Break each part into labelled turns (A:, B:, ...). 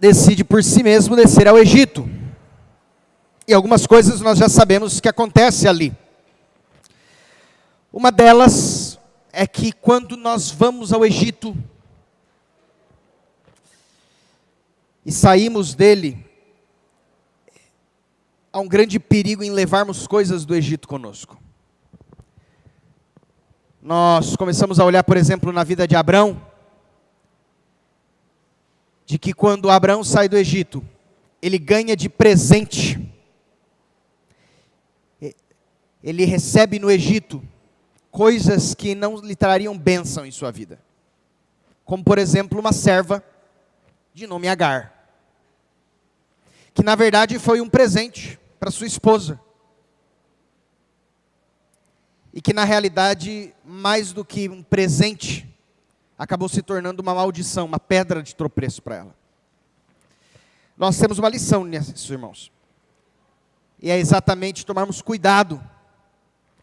A: decide por si mesmo descer ao Egito. E algumas coisas nós já sabemos que acontece ali. Uma delas é que quando nós vamos ao Egito e saímos dele, há um grande perigo em levarmos coisas do Egito conosco. Nós começamos a olhar, por exemplo, na vida de Abrão, de que quando Abrão sai do Egito, ele ganha de presente, ele recebe no Egito coisas que não lhe trariam bênção em sua vida. Como, por exemplo, uma serva de nome Agar, que na verdade foi um presente para sua esposa. E que na realidade, mais do que um presente, acabou se tornando uma maldição, uma pedra de tropeço para ela. Nós temos uma lição nisso, irmãos. E é exatamente tomarmos cuidado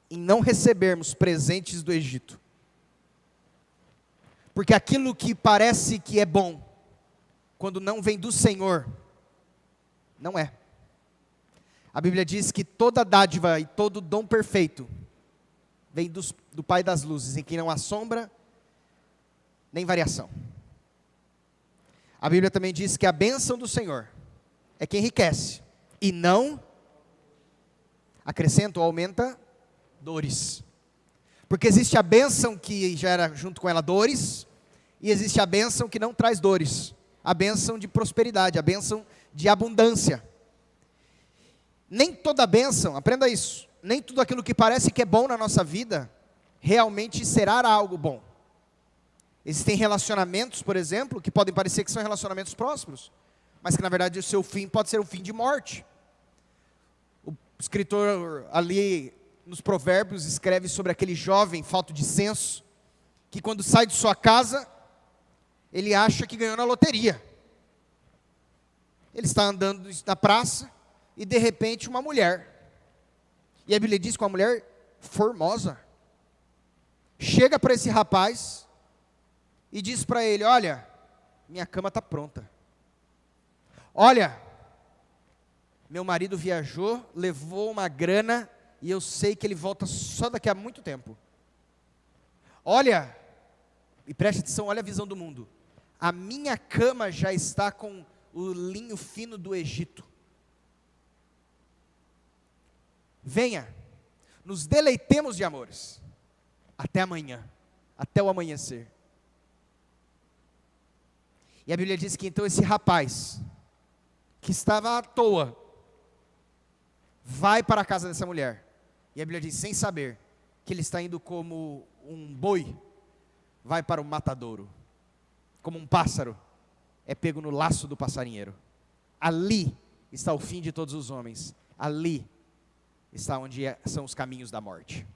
A: em não recebermos presentes do Egito. Porque aquilo que parece que é bom, quando não vem do Senhor, não é. A Bíblia diz que toda dádiva e todo dom perfeito vem do Pai das luzes, em quem não há sombra nem variação. A Bíblia também diz que a bênção do Senhor é quem enriquece e não acrescenta ou aumenta dores. Porque existe a bênção que gera junto com ela dores, e existe a bênção que não traz dores, a bênção de prosperidade, a bênção de abundância. Nem toda bênção, aprenda isso, nem tudo aquilo que parece que é bom na nossa vida, realmente será algo bom. Existem relacionamentos, por exemplo, que podem parecer que são relacionamentos prósperos, mas que na verdade o seu fim pode ser um fim de morte. O escritor ali nos Provérbios escreve sobre aquele jovem falto de senso, que quando sai de sua casa, ele acha que ganhou na loteria. Ele está andando na praça, e de repente uma mulher, e a Bíblia diz que uma mulher formosa, chega para esse rapaz, e diz para ele: olha, minha cama está pronta. Olha, meu marido viajou, levou uma grana, e eu sei que ele volta só daqui a muito tempo. Olha, e preste atenção, olha a visão do mundo. A minha cama já está com o linho fino do Egito. Venha, nos deleitemos de amores. Até amanhã, até o amanhecer. E a Bíblia diz que então esse rapaz, que estava à toa, vai para a casa dessa mulher. E a Bíblia diz, sem saber, que ele está indo como um boi, vai para o matadouro. Como um pássaro, é pego no laço do passarinheiro. Ali está o fim de todos os homens. Ali está onde são os caminhos da morte.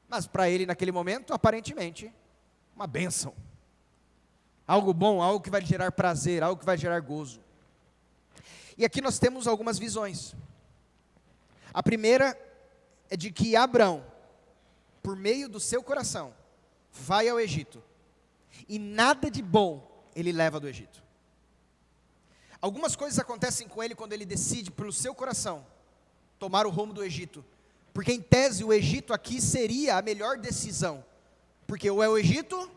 A: Mas para ele naquele momento, aparentemente, uma bênção. Algo bom, algo que vai gerar prazer, algo que vai gerar gozo. E aqui nós temos algumas visões. A primeira é de que Abrão, por meio do seu coração, vai ao Egito. E nada de bom ele leva do Egito. Algumas coisas acontecem com ele quando ele decide, pelo seu coração, tomar o rumo do Egito. Porque em tese o Egito aqui seria a melhor decisão. Porque ou é o Egito,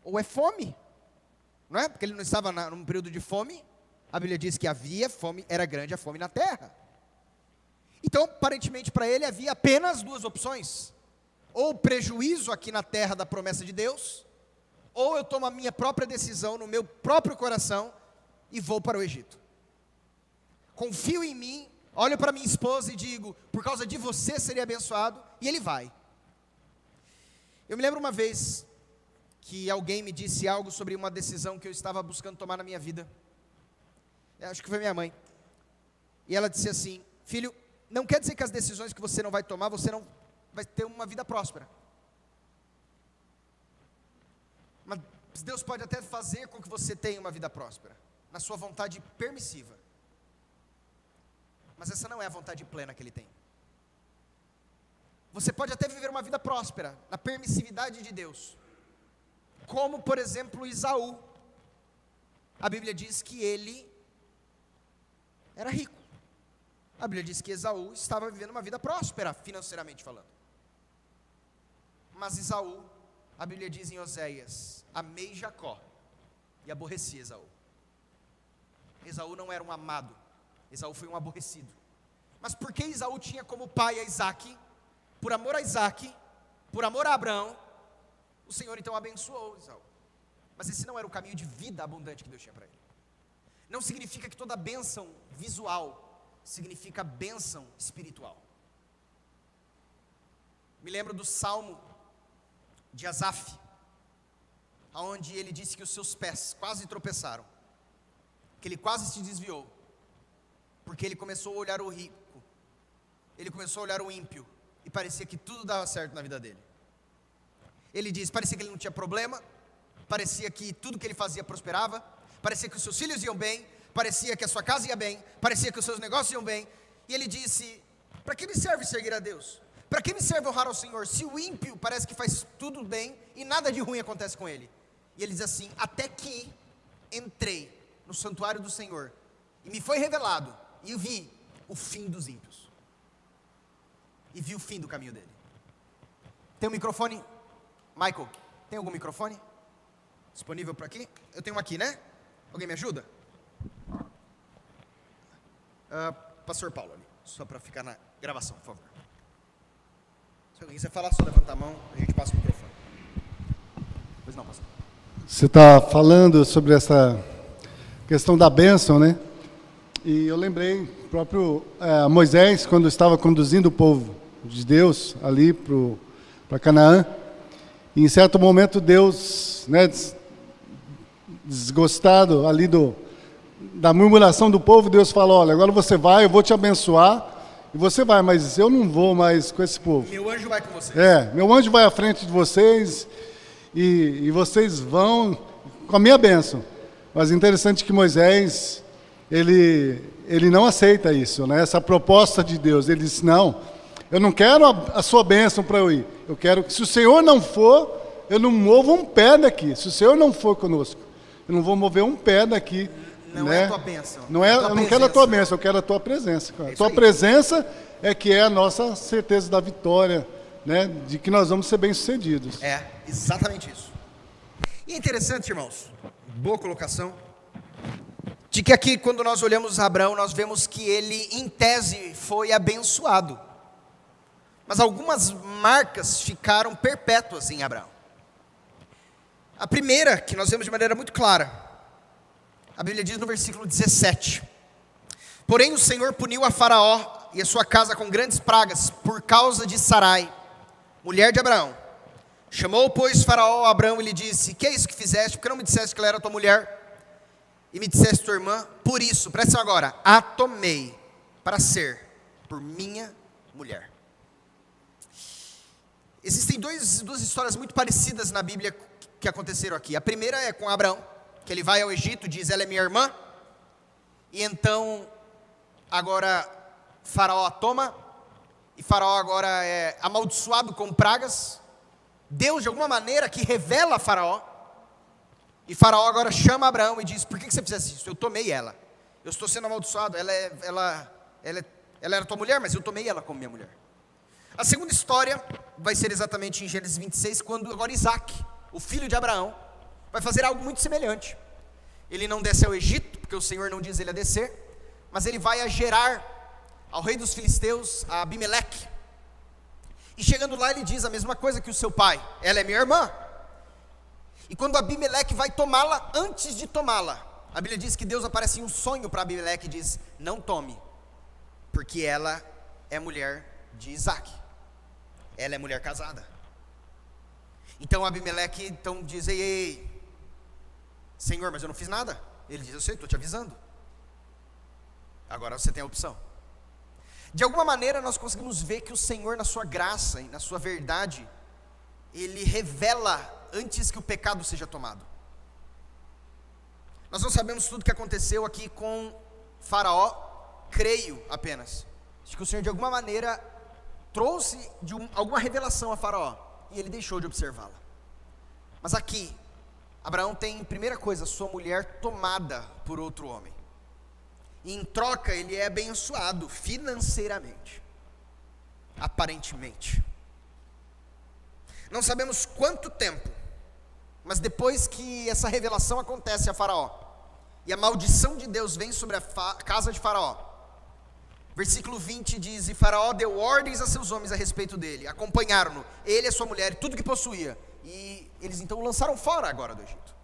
A: ou é fome. Não é? Porque ele não estava num período de fome. A Bíblia diz que havia fome, era grande a fome na terra. Então, aparentemente para ele havia apenas duas opções. Ou prejuízo aqui na terra da promessa de Deus, ou eu tomo a minha própria decisão no meu próprio coração e vou para o Egito. Confio em mim, olho para minha esposa e digo, por causa de você seria abençoado, e ele vai. Eu me lembro uma vez que alguém me disse algo sobre uma decisão que eu estava buscando tomar na minha vida. Acho que foi minha mãe. E ela disse assim, filho, não quer dizer que as decisões que você não vai tomar, você não vai ter uma vida próspera. Mas Deus pode até fazer com que você tenha uma vida próspera, na sua vontade permissiva. Mas essa não é a vontade plena que Ele tem. Você pode até viver uma vida próspera, na permissividade de Deus. Como, por exemplo, Esaú. a Bíblia diz que ele era rico. A Bíblia diz que Esaú estava vivendo uma vida próspera, financeiramente falando. Mas Esaú, a Bíblia diz em Oséias, amei Jacó e aborreci Esaú. Esaú não era um amado, Esaú foi um aborrecido. Mas porque Esaú tinha como pai a Isaque, por amor a Isaque, por amor a Abraão, o Senhor então abençoou Esaú. Mas esse não era o caminho de vida abundante que Deus tinha para ele. Não significa que toda bênção visual significa bênção espiritual. Me lembro do Salmo de Asaf, onde ele disse que os seus pés quase tropeçaram, que ele quase se desviou, porque ele começou a olhar o rico, ele começou a olhar o ímpio, e parecia que tudo dava certo na vida dele. Ele diz, parecia que ele não tinha problema, parecia que tudo que ele fazia prosperava, parecia que os seus filhos iam bem, parecia que a sua casa ia bem, parecia que os seus negócios iam bem, e ele disse, para que me serve seguir a Deus? Para que me serve honrar ao Senhor, se o ímpio parece que faz tudo bem, e nada de ruim acontece com ele? E ele diz assim, até que entrei no santuário do Senhor, e me foi revelado, e eu vi o fim dos ímpios, e vi o fim do caminho dele. Tem um microfone? Michael, tem algum microfone disponível por aqui? Eu tenho um aqui, né? Alguém me ajuda? Pastor Paulo ali, só para ficar na gravação, por favor. Se alguém quiser falar, só levanta a mão, a gente passa o microfone. Pois não, pastor.
B: Você está falando sobre essa questão da bênção, né? E eu lembrei, próprio Moisés, quando estava conduzindo o povo de Deus ali para Canaã, e em certo momento Deus, né, desgostado ali da murmuração do povo, Deus falou, olha, agora você vai, eu vou te abençoar, e você vai, mas eu não vou mais com esse povo.
A: Meu anjo vai com vocês.
B: Meu anjo vai à frente de vocês, e vocês vão com a minha bênção. Mas interessante que Moisés, ele não aceita isso, né? Essa proposta de Deus. Ele disse, não, eu não quero a sua bênção para eu ir. Eu quero que, se o Senhor não for, eu não movo um pé daqui. Se o Senhor não for conosco, eu não vou mover um pé daqui.
A: Não,
B: né?
A: É a tua bênção.
B: Eu não quero a tua bênção, eu quero a tua presença. A tua presença é que é a nossa certeza da vitória, né? De que nós vamos ser bem-sucedidos.
A: É, exatamente isso. E é interessante, irmãos, boa colocação, de que aqui, quando nós olhamos Abraão, nós vemos que ele, em tese, foi abençoado. Mas algumas marcas ficaram perpétuas em Abraão. A primeira, que nós vemos de maneira muito clara, a Bíblia diz no versículo 17, porém o Senhor puniu a Faraó e a sua casa com grandes pragas, por causa de Sarai, mulher de Abraão. Chamou, pois, Faraó a Abraão e lhe disse, que é isso que fizeste? Porque não me disseste que ela era tua mulher, e me disseste tua irmã? Por isso, presta atenção agora, a tomei para ser por minha mulher. Existem duas histórias muito parecidas na Bíblia que aconteceram aqui. A primeira é com Abraão, que ele vai ao Egito, diz, ela é minha irmã, e então, agora, Faraó a toma, e Faraó agora é amaldiçoado com pragas. Deus, de alguma maneira, que revela a Faraó, e Faraó agora chama Abraão e diz, por que você fizesse isso? Eu tomei ela, eu estou sendo amaldiçoado, ela era tua mulher, mas eu tomei ela como minha mulher. A segunda história vai ser exatamente em Gênesis 26, quando agora Isaac, o filho de Abraão, vai fazer algo muito semelhante. Ele não desce ao Egito, porque o Senhor não diz ele a descer, mas ele vai a Gerar, ao rei dos filisteus, a Abimeleque. E chegando lá ele diz a mesma coisa que o seu pai, ela é minha irmã. E quando Abimeleque vai tomá-la, antes de tomá-la, a Bíblia diz que Deus aparece em um sonho para Abimeleque e diz, não tome, porque ela é mulher de Isaac, ela é mulher casada. Então Abimeleque então diz, ei, Senhor, mas eu não fiz nada. Ele diz, eu sei, estou te avisando. Agora você tem a opção. De alguma maneira nós conseguimos ver que o Senhor, na sua graça e na sua verdade, Ele revela antes que o pecado seja tomado. Nós não sabemos tudo o que aconteceu aqui com Faraó, creio apenas. Acho que o Senhor de alguma maneira trouxe alguma revelação a Faraó, e ele deixou de observá-la. Mas aqui, Abraão tem, primeira coisa, sua mulher tomada por outro homem. E em troca ele é abençoado financeiramente, aparentemente. Não sabemos quanto tempo, mas depois que essa revelação acontece a Faraó, e a maldição de Deus vem sobre a casa de Faraó, versículo 20 diz: e Faraó deu ordens a seus homens a respeito dele, acompanharam-no, ele, a sua mulher e tudo que possuía, e eles então o lançaram fora agora do Egito.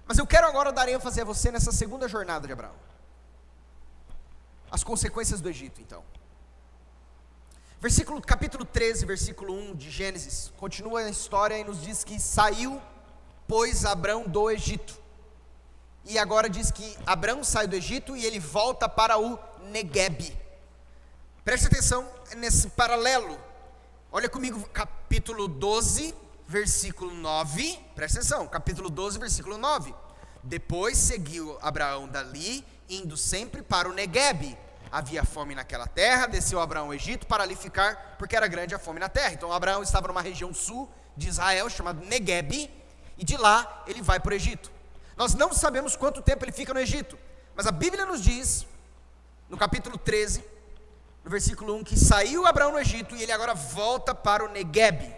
A: Mas eu quero agora dar ênfase a você nessa segunda jornada de Abraão, as consequências do Egito então. Capítulo 13, versículo 1 de Gênesis, continua a história e nos diz que saiu, pois, Abrão do Egito. E agora diz que Abrão sai do Egito e ele volta para o Neguebe. Preste atenção nesse paralelo. Olha comigo, capítulo 12, versículo 9. Preste atenção, capítulo 12, versículo 9. Depois seguiu Abraão dali, indo sempre para o Neguebe. Havia fome naquela terra, desceu Abraão ao Egito para ali ficar, porque era grande a fome na terra. Então Abraão estava numa região sul de Israel, chamada Neguebe, e de lá ele vai para o Egito. Nós não sabemos quanto tempo ele fica no Egito, mas a Bíblia nos diz, no capítulo 13, no versículo 1, que saiu Abraão no Egito e ele agora volta para o Neguebe.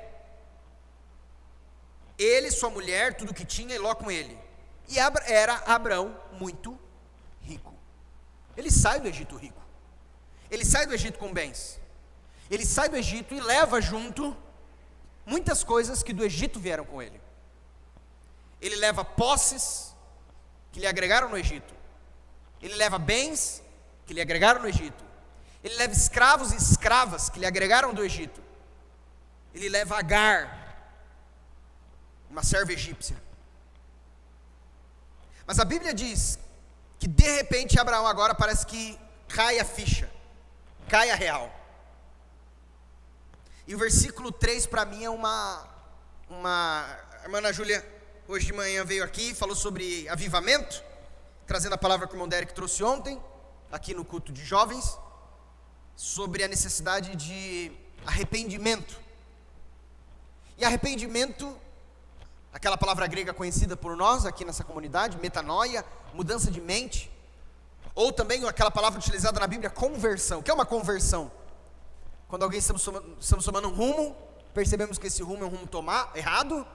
A: Ele, sua mulher, tudo que tinha e Ló com ele. E era Abraão muito rico. Ele sai do Egito rico. Ele sai do Egito com bens. Ele sai do Egito e leva junto muitas coisas que do Egito vieram com ele. Ele leva posses que lhe agregaram no Egito. Ele leva bens que lhe agregaram no Egito. Ele leva escravos e escravas que lhe agregaram do Egito. Ele leva Agar, uma serva egípcia. Mas a Bíblia diz que de repente Abraão agora parece que cai a ficha, cai a real. E o versículo 3 para mim é a irmã Ana Júlia hoje de manhã veio aqui e falou sobre avivamento, trazendo a palavra que o irmão Derek trouxe ontem, aqui no culto de jovens, sobre a necessidade de arrependimento. E arrependimento, aquela palavra grega conhecida por nós aqui nessa comunidade, metanoia, mudança de mente, ou também aquela palavra utilizada na Bíblia, conversão. O que é uma conversão? Quando alguém estamos tomando um rumo, percebemos que esse rumo é um rumo errado,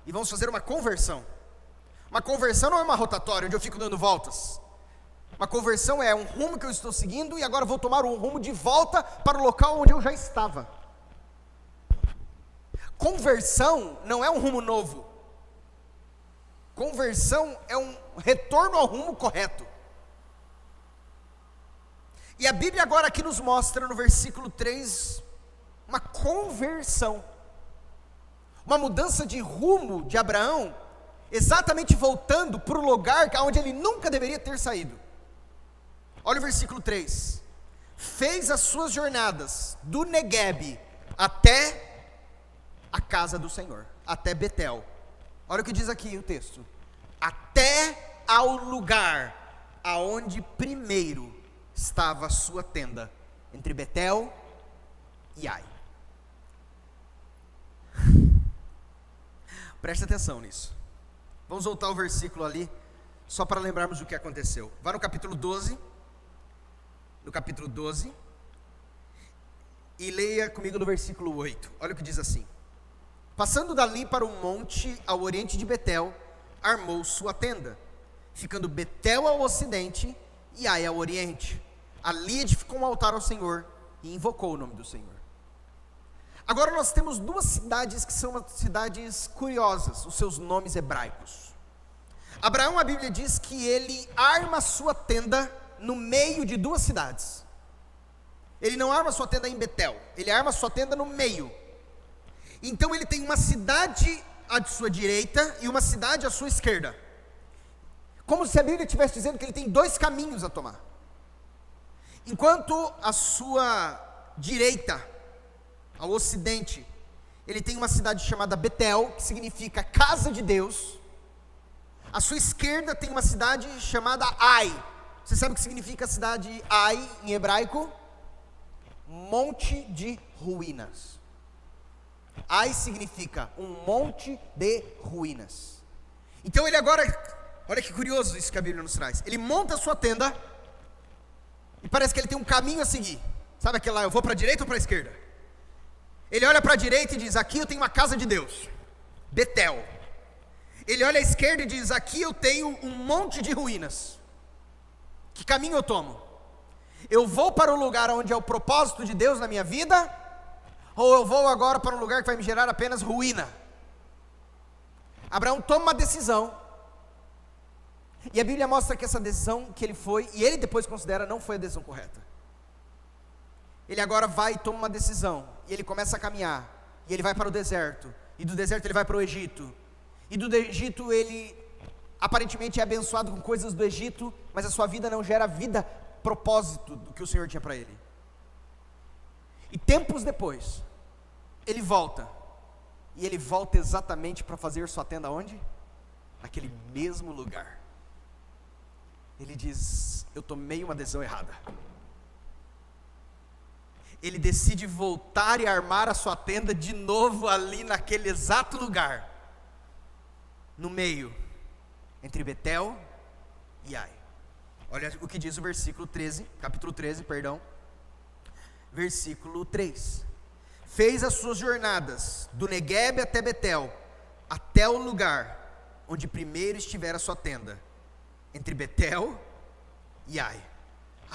A: e vamos fazer uma conversão. Uma conversão não é uma rotatória, onde eu fico dando voltas. Uma conversão é um rumo que eu estou seguindo, e agora vou tomar um rumo de volta para o local onde eu já estava. Conversão não é um rumo novo. Conversão é um retorno ao rumo correto. E a Bíblia agora aqui nos mostra no versículo 3 uma conversão, uma mudança de rumo de Abraão, exatamente voltando para o lugar onde ele nunca deveria ter saído. Olha o versículo 3: fez as suas jornadas do Neguebe até a casa do Senhor, até Betel. Olha o que diz aqui o texto: até ao lugar aonde primeiro estava a sua tenda, entre Betel e Ai. Preste atenção nisso. Vamos voltar ao versículo ali, só para lembrarmos o que aconteceu. Vá no capítulo 12, e leia comigo no versículo 8. Olha o que diz assim: passando dali para um monte ao oriente de Betel, armou sua tenda, ficando Betel ao ocidente e Ai ao oriente. Ali edificou um altar ao Senhor e invocou o nome do Senhor. Agora nós temos duas cidades que são cidades curiosas, os seus nomes hebraicos. Abraão, a Bíblia diz que ele arma sua tenda no meio de duas cidades. Ele não arma sua tenda em Betel, ele arma sua tenda no meio. Então ele tem uma cidade à sua direita e uma cidade à sua esquerda. Como se a Bíblia estivesse dizendo que ele tem dois caminhos a tomar. Enquanto à sua direita, ao ocidente, ele tem uma cidade chamada Betel, que significa casa de Deus. À sua esquerda tem uma cidade chamada Ai. Você sabe o que significa a cidade Ai em hebraico? Monte de ruínas. Ai significa um monte de ruínas. Então ele agora, olha que curioso isso que a Bíblia nos traz. Ele monta a sua tenda e parece que ele tem um caminho a seguir. Sabe aquele lá, eu vou para a direita ou para a esquerda? Ele olha para a direita e diz, aqui eu tenho uma casa de Deus, Betel. Ele olha à esquerda e diz, aqui eu tenho um monte de ruínas. Que caminho eu tomo? Eu vou para o lugar onde é o propósito de Deus na minha vida, ou eu vou agora para um lugar que vai me gerar apenas ruína? Abraão toma uma decisão, e a Bíblia mostra que essa decisão que ele foi, e ele depois considera, não foi a decisão correta. Ele agora vai e toma uma decisão, e ele começa a caminhar, e ele vai para o deserto, e do deserto ele vai para o Egito, e do Egito ele aparentemente é abençoado com coisas do Egito, mas a sua vida não gera vida, propósito do que o Senhor tinha para ele. E tempos depois, ele volta, e ele volta exatamente para fazer sua tenda onde? Naquele mesmo lugar. Ele diz, eu tomei uma decisão errada. Ele decide voltar e armar a sua tenda de novo ali naquele exato lugar, no meio, entre Betel e Ai. Olha o que diz o versículo 13, capítulo 13, perdão, versículo 3. Fez as suas jornadas do Neguebe até Betel, até o lugar onde primeiro estivera a sua tenda, entre Betel e Ai.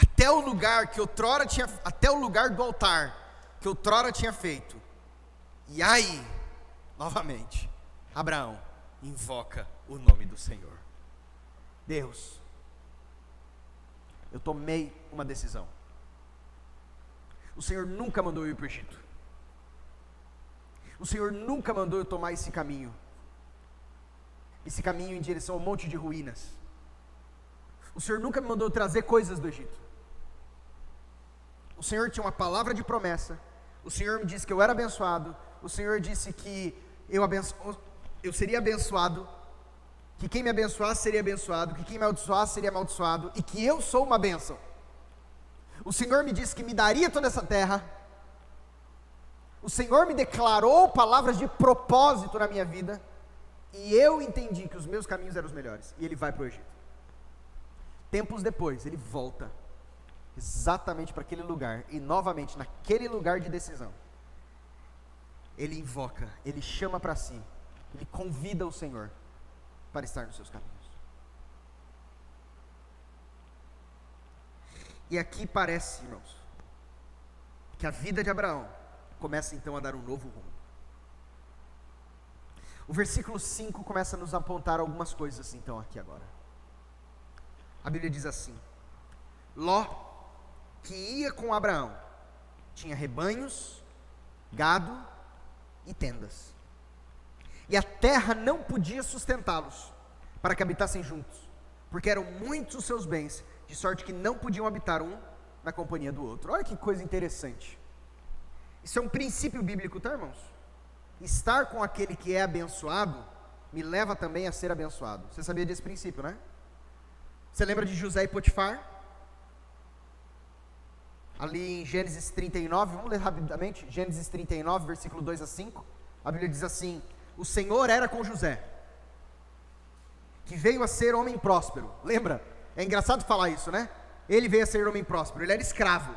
A: Até o lugar que outrora tinha, até o lugar do altar que outrora tinha feito. E aí, novamente, Abraão invoca o nome do Senhor. Deus, eu tomei uma decisão. O Senhor nunca mandou eu ir para o Egito. O Senhor nunca mandou eu tomar esse caminho em direção a um monte de ruínas. O Senhor nunca me mandou trazer coisas do Egito. O Senhor tinha uma palavra de promessa. O Senhor me disse que eu era abençoado. O Senhor disse que eu seria abençoado, que quem me abençoasse seria abençoado, que quem me amaldiçoasse seria amaldiçoado, e que eu sou uma bênção. O Senhor me disse que me daria toda essa terra. O Senhor me declarou palavras de propósito na minha vida, e eu entendi que os meus caminhos eram os melhores, e ele vai para o Egito. Tempos depois, ele volta exatamente para aquele lugar, e novamente naquele lugar de decisão, ele invoca, ele chama para si, ele convida o Senhor para estar nos seus caminhos. E aqui parece, irmãos, que a vida de Abraão começa então a dar um novo rumo. O versículo 5 começa a nos apontar algumas coisas então aqui agora. A Bíblia diz assim: Ló, que ia com Abraão, tinha rebanhos, gado e tendas, e a terra não podia sustentá-los, para que habitassem juntos, porque eram muitos os seus bens, de sorte que não podiam habitar um na companhia do outro. Olha que coisa interessante. Isso é um princípio bíblico, tá, irmãos? Estar com aquele que é abençoado me leva também a ser abençoado. Você sabia desse princípio, né? Você lembra de José e Potifar? Ali em Gênesis 39, vamos ler rapidamente, Gênesis 39, versículo 2 a 5, a Bíblia diz assim: o Senhor era com José, que veio a ser homem próspero. Lembra? É engraçado falar isso, né? Ele veio a ser homem próspero, ele era escravo,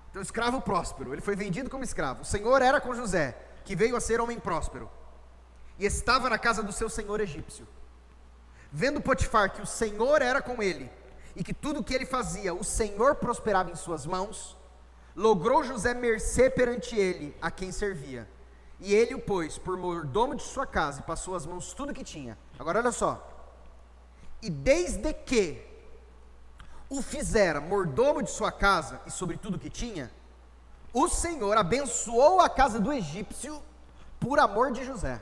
A: então escravo próspero, ele foi vendido como escravo. O Senhor era com José, que veio a ser homem próspero, e estava na casa do seu senhor egípcio. Vendo Potifar que o Senhor era com ele, e que tudo o que ele fazia, o Senhor prosperava em suas mãos, logrou José mercê perante ele, a quem servia, e ele o pôs por mordomo de sua casa, e passou as mãos tudo que tinha. Agora olha só: e desde que o fizera mordomo de sua casa, e sobre tudo que tinha, o Senhor abençoou a casa do egípcio, por amor de José.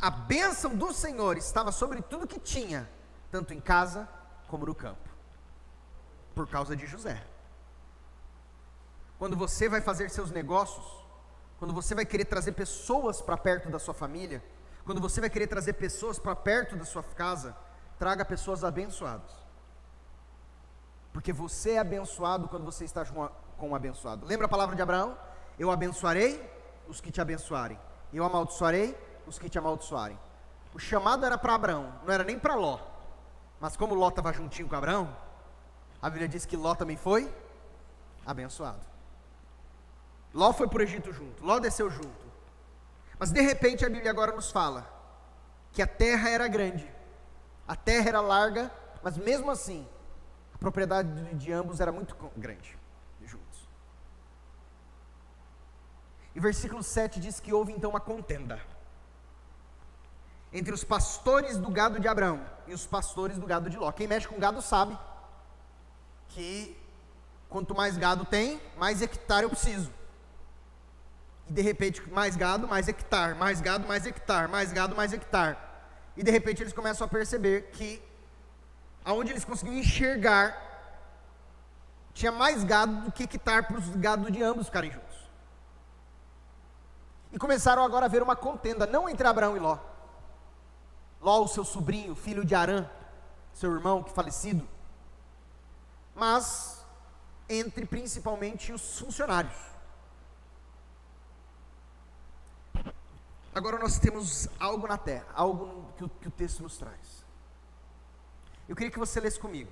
A: A bênção do Senhor estava sobre tudo que tinha, tanto em casa como no campo, por causa de José. Quando você vai fazer seus negócios, quando você vai querer trazer pessoas para perto da sua família, quando você vai querer trazer pessoas para perto da sua casa, traga pessoas abençoadas, porque você é abençoado quando você está com um abençoado. Lembra a palavra de Abraão? Eu abençoarei os que te abençoarem, e eu amaldiçoarei os que te amaldiçoarem. O chamado era para Abraão, não era nem para Ló. Mas como Ló estava juntinho com Abraão, a Bíblia diz que Ló também foi abençoado. Ló foi para o Egito junto, Ló desceu junto. Mas de repente a Bíblia agora nos fala que a terra era grande, a terra era larga, mas mesmo assim, a propriedade de ambos era muito grande, juntos. E versículo 7 diz que houve então uma contenda entre os pastores do gado de Abraão e os pastores do gado de Ló. Quem mexe com gado sabe que quanto mais gado tem, mais hectare eu preciso. E de repente, mais gado, mais hectare, mais gado, mais hectare, mais gado, mais hectare. E de repente eles começam a perceber que aonde eles conseguiam enxergar, tinha mais gado do que hectare para os gados de ambos ficarem juntos. E começaram agora a ver uma contenda, não entre Abraão e Ló. Ló, o seu sobrinho, filho de Arã, seu irmão que falecido, mas entre principalmente os funcionários. Agora nós temos algo na terra, algo que o texto nos traz. Eu queria que você lesse comigo,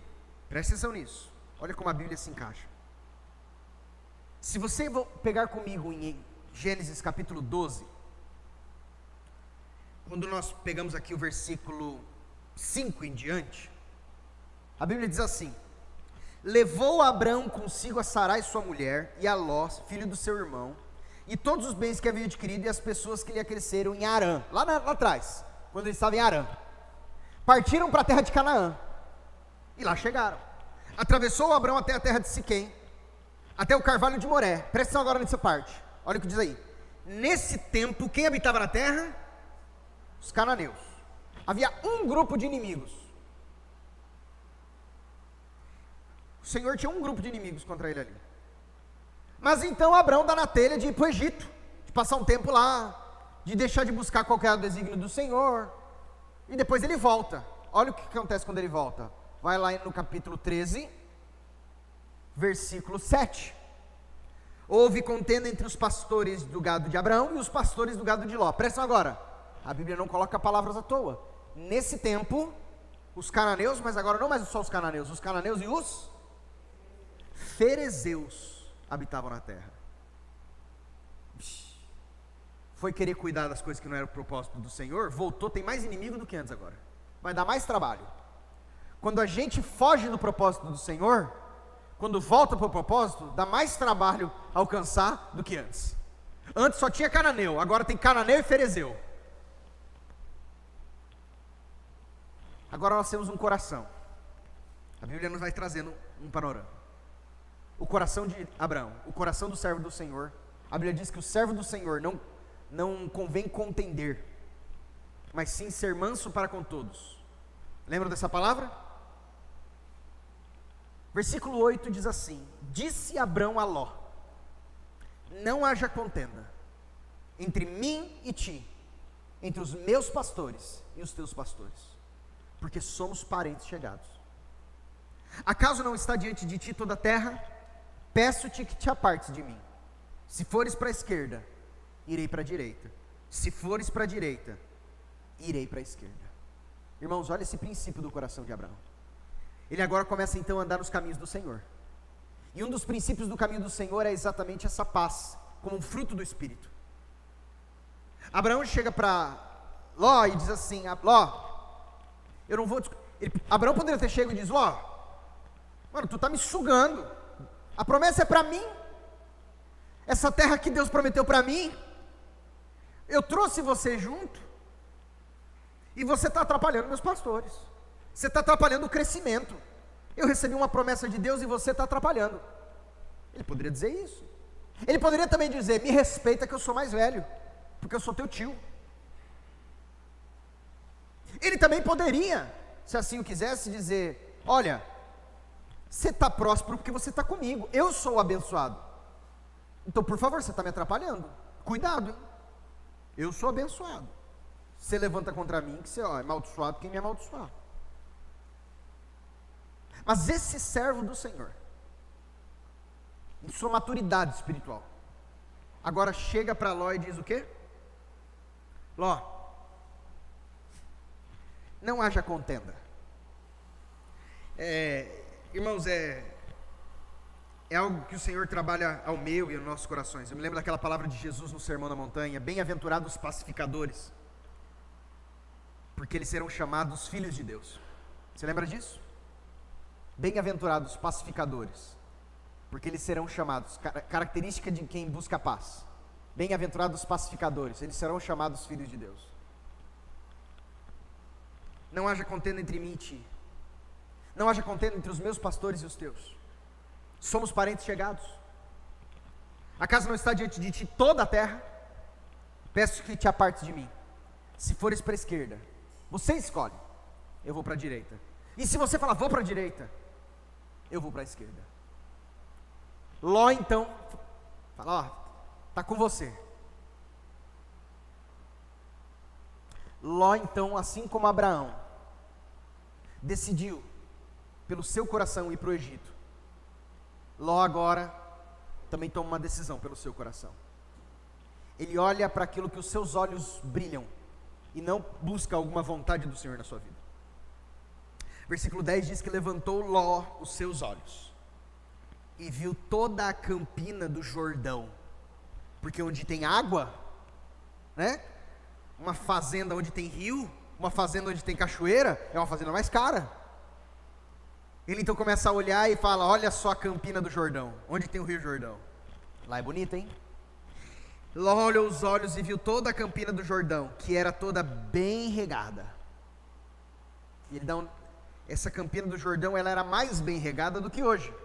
A: preste atenção nisso, olha como a Bíblia se encaixa. Se você pegar comigo em Gênesis capítulo 12, quando nós pegamos aqui o versículo 5 em diante, a Bíblia diz assim: levou Abraão consigo a Sarai sua mulher, e a Ló, filho do seu irmão, e todos os bens que havia adquirido, e as pessoas que lhe acresceram em Arã, lá atrás, quando ele estava em Arã. Partiram para a terra de Canaã, e lá chegaram. Atravessou Abraão até a terra de Siquém, até o carvalho de Moré. Presta atenção agora nessa parte, olha o que diz aí. Nesse tempo, quem habitava na terra? Os cananeus. Havia um grupo de inimigos. O Senhor tinha um grupo de inimigos contra ele ali. Mas então Abraão dá na telha de ir para o Egito, de passar um tempo lá, de deixar de buscar qualquer desígnio do Senhor, e depois ele volta. Olha o que acontece quando ele volta. Vai lá no capítulo 13, versículo 7. Houve contenda entre os pastores do gado de Abraão e os pastores do gado de Ló. Presta agora, a Bíblia não coloca palavras à toa. Nesse tempo, os cananeus, mas agora não mais só os cananeus e os ferezeus habitavam na terra. Foi querer cuidar das coisas que não era o propósito do Senhor, voltou, tem mais inimigo do que antes agora. Vai dar mais trabalho. Quando a gente foge do propósito do Senhor, quando volta para o propósito, dá mais trabalho alcançar do que antes. Antes só tinha cananeu, agora tem cananeu e ferezeu. Agora nós temos um coração. A Bíblia nos vai trazendo um panorama. O coração de Abraão, o coração do servo do Senhor. A Bíblia diz que o servo do Senhor não convém contender, mas sim ser manso para com todos. Lembram dessa palavra? Versículo 8 diz assim: disse Abraão a Ló: não haja contenda entre mim e ti, entre os meus pastores e os teus pastores, porque somos parentes chegados. Acaso não está diante de ti toda a terra? Peço-te que te apartes de mim. Se fores para a esquerda, irei para a direita. Se fores para a direita, irei para a esquerda. Irmãos, olha esse princípio do coração de Abraão. Ele agora começa então a andar nos caminhos do Senhor. E um dos princípios do caminho do Senhor é exatamente essa paz, como um fruto do Espírito. Abraão chega para Ló e diz assim: Ló, eu não vou... Abraão poderia ter chegado e diz: Ló, mano, tu está me sugando. A promessa é para mim. Essa terra que Deus prometeu para mim, eu trouxe você junto, e você está atrapalhando meus pastores. Você está atrapalhando o crescimento. Eu recebi uma promessa de Deus e você está atrapalhando. Ele poderia dizer isso. Ele poderia também dizer: me respeita que eu sou mais velho, porque eu sou teu tio. Ele também poderia, se assim o quisesse, dizer: olha, você está próspero porque você está comigo, eu sou o abençoado. Então, por favor, você está me atrapalhando. Cuidado, hein? Eu sou abençoado. Você levanta contra mim, que você é amaldiçoado quem me amaldiçoar. Mas esse servo do Senhor, em sua maturidade espiritual, agora chega para Ló e diz o quê? Ló, não haja contenda. Irmãos, é algo que o Senhor trabalha ao meu e aos nossos corações. Eu me lembro daquela palavra de Jesus no Sermão da Montanha: bem-aventurados os pacificadores, porque eles serão chamados filhos de Deus. Você lembra disso? Bem-aventurados os pacificadores, porque eles serão chamados, característica de quem busca a paz. Bem-aventurados os pacificadores, eles serão chamados filhos de Deus. Não haja contenda entre mim e ti. Não haja contenda entre os meus pastores e os teus. Somos parentes chegados. Acaso não está diante de ti toda a terra? Peço que te apartes de mim. Se fores para a esquerda, você escolhe, eu vou para a direita. E se você falar, vou para a direita, eu vou para a esquerda. Ló então fala, ó, está com você. Ló então, assim como Abraão decidiu pelo seu coração ir para o Egito, Ló agora também toma uma decisão pelo seu coração. Ele olha para aquilo que os seus olhos brilham e não busca alguma vontade do Senhor na sua vida. Versículo 10 diz que levantou Ló os seus olhos e viu toda a campina do Jordão, porque onde tem água, né? Uma fazenda onde tem rio, uma fazenda onde tem cachoeira, é uma fazenda mais cara. Ele então começa a olhar e fala, olha só a campina do Jordão, onde tem o rio Jordão. Lá é bonito, hein? Ló olhou os olhos e viu toda a campina do Jordão, que era toda bem regada. E ele dá essa campina do Jordão, ela era mais bem regada do que hoje.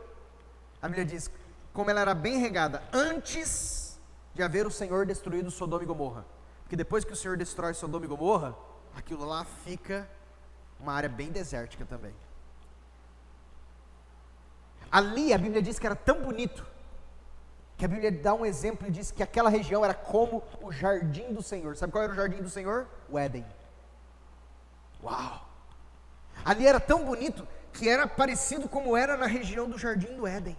A: A Bíblia diz, como ela era bem regada, antes de haver o Senhor destruído Sodoma e Gomorra. Porque depois que o Senhor destrói Sodoma e Gomorra, aquilo lá fica uma área bem desértica também. Ali a Bíblia diz que era tão bonito, que a Bíblia dá um exemplo e diz que aquela região era como o jardim do Senhor. Sabe qual era o jardim do Senhor? O Éden. Uau! Ali era tão bonito que era parecido como era na região do jardim do Éden.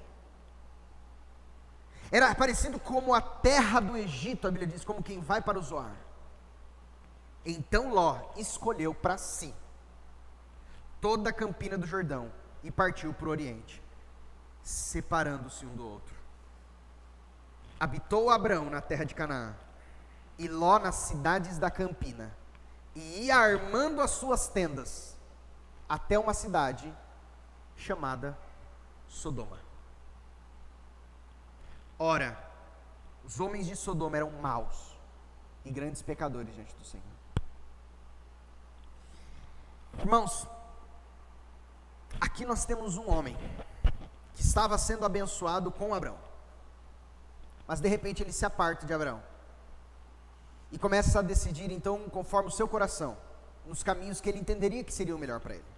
A: Era parecido como a terra do Egito, a Bíblia diz, como quem vai para o Zoar. Então Ló escolheu para si toda a campina do Jordão e partiu para o Oriente, separando-se um do outro. Habitou Abrão na terra de Canaã, e Ló nas cidades da campina, e ia armando as suas tendas, até uma cidade chamada Sodoma. Ora, os homens de Sodoma eram maus e grandes pecadores diante do Senhor. Irmãos, aqui nós temos um homem que estava sendo abençoado com Abrão, mas de repente ele se aparta de Abrão e começa a decidir então conforme o seu coração, nos caminhos que ele entenderia que seriam melhor para ele.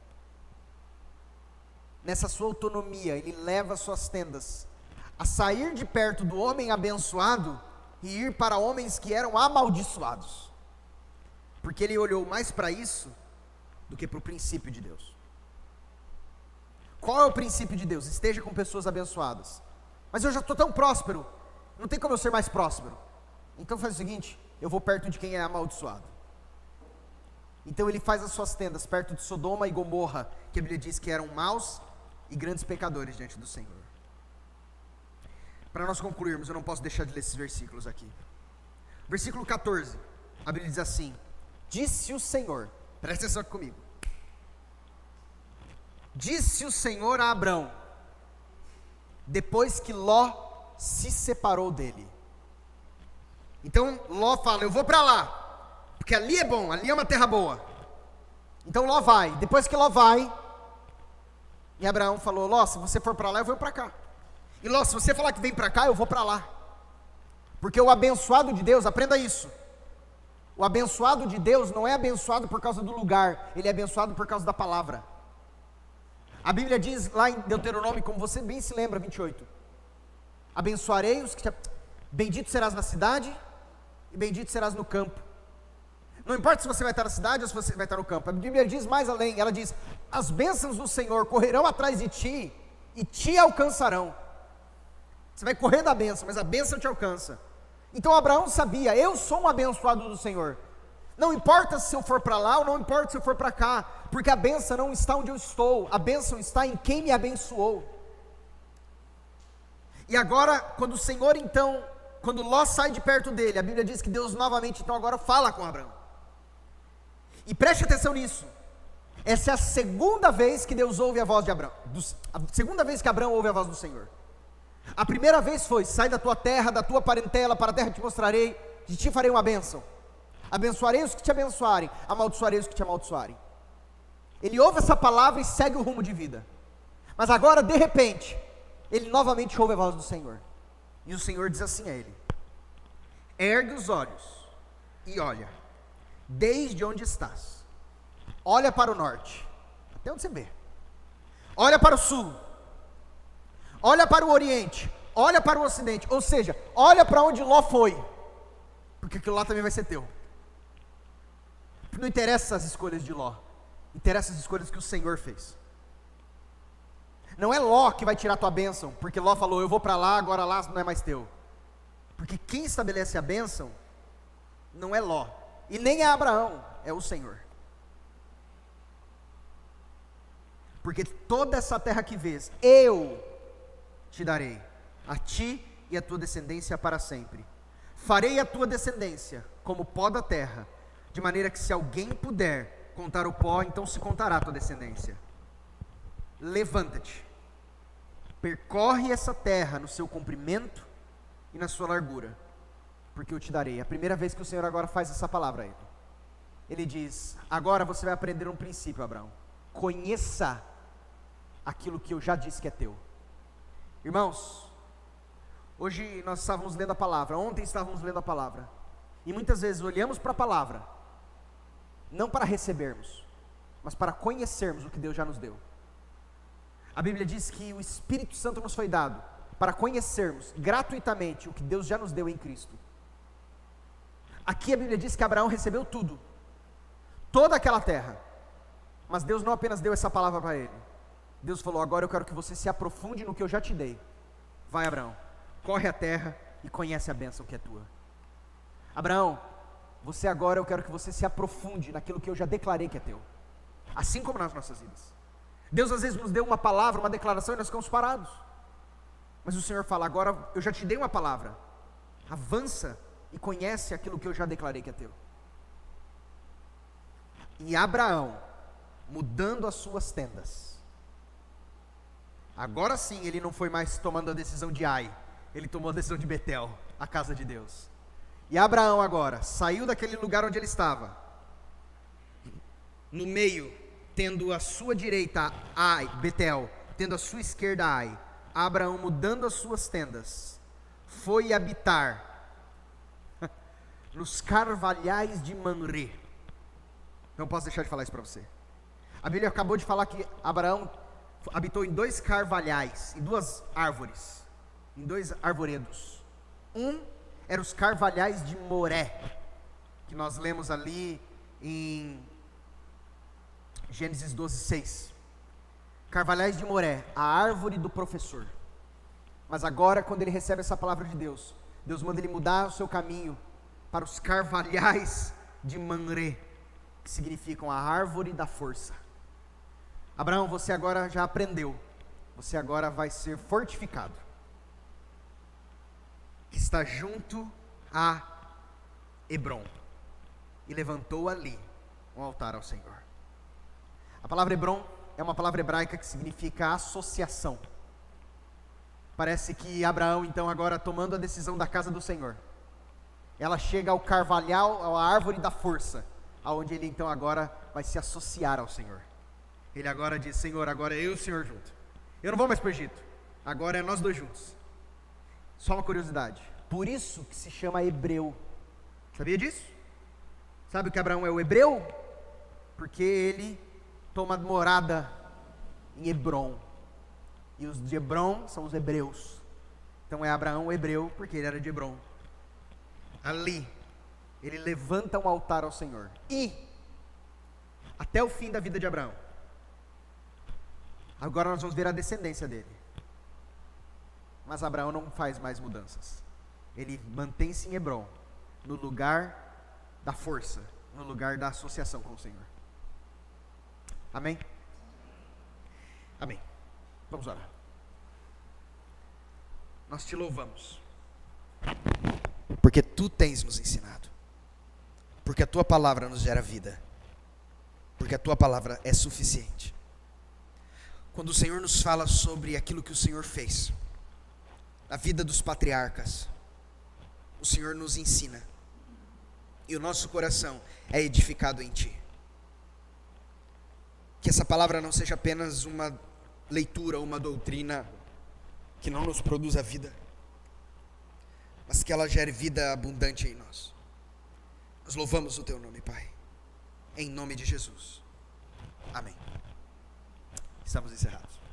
A: Nessa sua autonomia, ele leva suas tendas a sair de perto do homem abençoado e ir para homens que eram amaldiçoados, porque ele olhou mais para isso do que para o princípio de Deus. Qual é o princípio de Deus? Esteja com pessoas abençoadas. Mas eu já estou tão próspero, não tem como eu ser mais próspero. Então faz o seguinte, eu vou perto de quem é amaldiçoado. Então ele faz as suas tendas perto de Sodoma e Gomorra, que a Bíblia diz que eram maus e grandes pecadores diante do Senhor. Para nós concluirmos, eu não posso deixar de ler esses versículos aqui. Versículo 14, a Bíblia diz assim, disse o Senhor, presta atenção aqui comigo. Disse o Senhor a Abrão, depois que Ló se separou dele. Então Ló fala, eu vou para lá, porque ali é bom, ali é uma terra boa. Então Ló vai, depois que Ló vai, e Abraão falou, Ló, se você for para lá, eu vou para cá. E Ló, se você falar que vem para cá, eu vou para lá. Porque o abençoado de Deus, aprenda isso, o abençoado de Deus não é abençoado por causa do lugar, ele é abençoado por causa da palavra. A Bíblia diz lá em Deuteronômio, como você bem se lembra, 28, abençoarei os que te... Bendito serás na cidade e bendito serás no campo. Não importa se você vai estar na cidade ou se você vai estar no campo. A Bíblia diz mais além, ela diz, as bênçãos do Senhor correrão atrás de ti e te alcançarão. Você vai correr da bênção, mas a bênção te alcança. Então Abraão sabia, eu sou um abençoado do Senhor. Não importa se eu for para lá ou não importa se eu for para cá, porque a bênção não está onde eu estou, a bênção está em quem me abençoou. E agora, quando o Senhor então, quando Ló sai de perto dele, a Bíblia diz que Deus novamente então agora fala com Abraão. E preste atenção nisso, essa é a segunda vez que Deus ouve a voz de Abraão, a segunda vez que Abraão ouve a voz do Senhor. A primeira vez foi, sai da tua terra, da tua parentela, para a terra que te mostrarei, de ti farei uma bênção. Abençoarei os que te abençoarem, amaldiçoarei os que te amaldiçoarem. Ele ouve essa palavra e segue o rumo de vida. Mas agora, de repente, ele novamente ouve a voz do Senhor. E o Senhor diz assim a ele: ergue os olhos e olha, desde onde estás. Olha para o norte, até onde você vê. Olha para o sul. Olha para o oriente. Olha para o ocidente. Ou seja, olha para onde Ló foi. Porque aquilo lá também vai ser teu. Não interessa as escolhas de Ló, interessa as escolhas que o Senhor fez. Não é Ló que vai tirar a tua bênção, porque Ló falou, eu vou para lá, agora lá não é mais teu. Porque quem estabelece a bênção não é Ló, e nem é Abraão, é o Senhor. Porque toda essa terra que vês, eu te darei, a ti e a tua descendência para sempre. Farei a tua descendência como o pó da terra, de maneira que se alguém puder contar o pó, então se contará a tua descendência. Levanta-te, percorre essa terra no seu comprimento e na sua largura, porque eu te darei. É a primeira vez que o Senhor agora faz essa palavra a ele. Ele diz, agora você vai aprender um princípio, Abraão. Conheça aquilo que eu já disse que é teu. Irmãos, hoje nós estávamos lendo a palavra, ontem estávamos lendo a palavra, e muitas vezes olhamos para a palavra, não para recebermos, mas para conhecermos o que Deus já nos deu. A Bíblia diz que o Espírito Santo nos foi dado para conhecermos gratuitamente o que Deus já nos deu em Cristo. Aqui a Bíblia diz que Abraão recebeu tudo, toda aquela terra, mas Deus não apenas deu essa palavra para ele. Deus falou, agora eu quero que você se aprofunde no que eu já te dei. Vai, Abraão, corre a terra e conhece a bênção que é tua. Abraão, você agora, eu quero que você se aprofunde naquilo que eu já declarei que é teu. Assim como nas nossas vidas. Deus às vezes nos deu uma palavra, uma declaração e nós ficamos parados. Mas o Senhor fala, agora eu já te dei uma palavra. Avança e conhece aquilo que eu já declarei que é teu. E Abraão, mudando as suas tendas. Agora sim, ele não foi mais tomando a decisão de Ai, ele tomou a decisão de Betel, a casa de Deus. E Abraão agora saiu daquele lugar onde ele estava, no meio, tendo a sua direita Ai, Betel, tendo a sua esquerda Ai. Abraão, mudando as suas tendas, foi habitar nos carvalhais de Mamré. Não posso deixar de falar isso para você. A Bíblia acabou de falar que Abraão habitou em 2 carvalhais, em 2 árvores, em 2 arvoredos. Um era os carvalhais de Moré, que nós lemos ali em Gênesis 12:6. Carvalhais de Moré, a árvore do professor. Mas agora, quando ele recebe essa palavra de Deus, Deus manda ele mudar o seu caminho para os carvalhais de Mamré, que significam a árvore da força. Abraão, você agora já aprendeu, você agora vai ser fortificado. Está junto a Hebrom, e levantou ali um altar ao Senhor. A palavra Hebrom é uma palavra hebraica que significa associação. Parece que Abraão, então, agora tomando a decisão da casa do Senhor, ela chega ao carvalhal, à árvore da força, aonde ele então agora vai se associar ao Senhor. Ele agora diz, Senhor, agora eu e o Senhor junto. Eu não vou mais para o Egito, agora é nós dois juntos. Só uma curiosidade, por isso que se chama hebreu. Sabia disso? Sabe o que Abraão é o hebreu? Porque ele toma morada em Hebrom. E os de Hebrom são os hebreus. Então é Abraão o hebreu, porque ele era de Hebrom. Ali, ele levanta um altar ao Senhor. E, até o fim da vida de Abraão, agora nós vamos ver a descendência dele. Mas Abraão não faz mais mudanças. ele mantém-se em Hebrom, no lugar da força, no lugar da associação com o Senhor. Amém? Amém. Vamos orar. Nós te louvamos, porque tu tens nos ensinado, porque a tua palavra nos gera vida, porque a tua palavra é suficiente. Quando o Senhor nos fala sobre aquilo que o Senhor fez na vida dos patriarcas, o Senhor nos ensina, e o nosso coração é edificado em ti. Que essa palavra não seja apenas uma leitura, uma doutrina que não nos produza vida, mas que ela gere vida abundante em nós. Nós louvamos o teu nome, Pai, em nome de Jesus. Amém. Estamos encerrados.